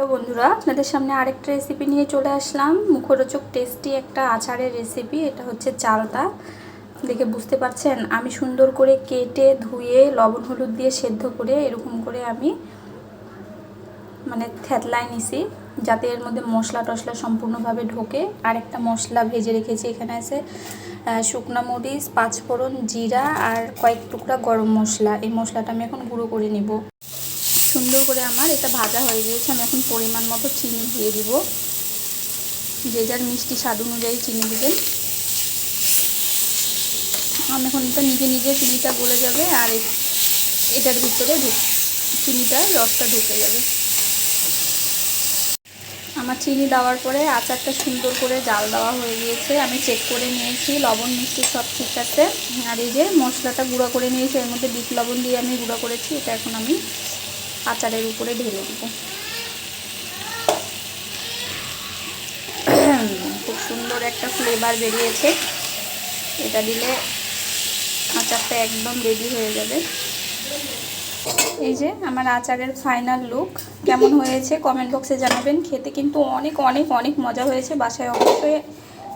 Hello বন্ধুরা, আপনাদের সামনে আরেকটা রেসিপি নিয়ে চলে আসলাম। মুখরোচক টেস্টি একটা আচারের রেসিপি। এটা হচ্ছে চালতা। দেখে বুঝতে পারছেন, আমি সুন্দর করে কেটে ধুয়ে লবণ হলুদ দিয়ে সেদ্ধ করে এরকম করে আমি থেতলায় নিছি, যাতে এর মধ্যে মশলা টশলা সম্পূর্ণভাবে ঢোকে। আর একটা মশলা ভেজে রেখেছি, এখানে আছে শুকনো মরিচ, পাঁচফোড়ন, জিরা আর কয়েক টুকরা গরম মশলা। এই মশলাটা আমি এখন গুঁড়ো করে নিব। সুন্দর করে আমার এটা ভাজা হয়ে গিয়েছে। আমি এখন পরিমাণ মতো চিনি দিয়ে দিব। যে যার মিষ্টি স্বাদ অনুযায়ী চিনি দিবেন। আমি এখন এটা নিজে নিজে চিনিটা গলে যাবে আর এটার ভিতরে চিনিটার রসটা ঢুকে যাবে। আমার চিনি দেওয়ার পরে আচারটা সুন্দর করে জাল দেওয়া হয়ে গিয়েছে। আমি চেক করে নিয়েছি, লবণ মিষ্টি সব ঠিক আছে। আর এই যে মশলাটা গুঁড়ো করে নিয়েছি, এর মধ্যে বিট লবণ দিয়ে আমি গুঁড়ো করেছি। এটা এখন আমি আচারের উপরে ঢেলে দিব। খুব সুন্দর একটা ফ্লেভার বেরিয়েছে। এটা দিলে আচারটা একদম রেডি হয়ে যাবে। এই যে আমার আচারের ফাইনাল লুক কেমন হয়েছে কমেন্ট বক্সে জানাবেন। খেতে কিন্তু অনেক অনেক অনেক মজা হয়েছে। বাসায় অবশ্যই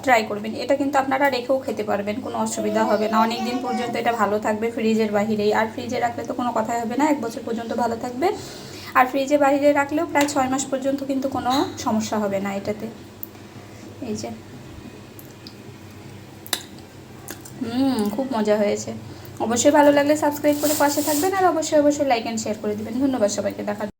ট্রাই করবেন। এটা কিন্তু আপনারা রেখেও খেতে পারবেন, কোনো অসুবিধা হবে না। অনেক দিন পর্যন্ত এটা ভালো থাকবে ফ্রিজের বাহিরেই। আর ফ্রিজে রাখলে তো কোনো কথাই হবে না, 1 বছর পর্যন্ত ভালো থাকবে। আর ফ্রিজে বাহিরে রাখলেও প্রায় 6 মাস পর্যন্ত কিন্তু কোনো সমস্যা হবে না এটাতে। এই যে খুব মজা হয়েছে। অবশ্যই ভালো লাগলে সাবস্ক্রাইব করে পাশে থাকবেন আর অবশ্যই লাইক অ্যান্ড শেয়ার করে দিবেন। ধন্যবাদ সবাইকে দেখার।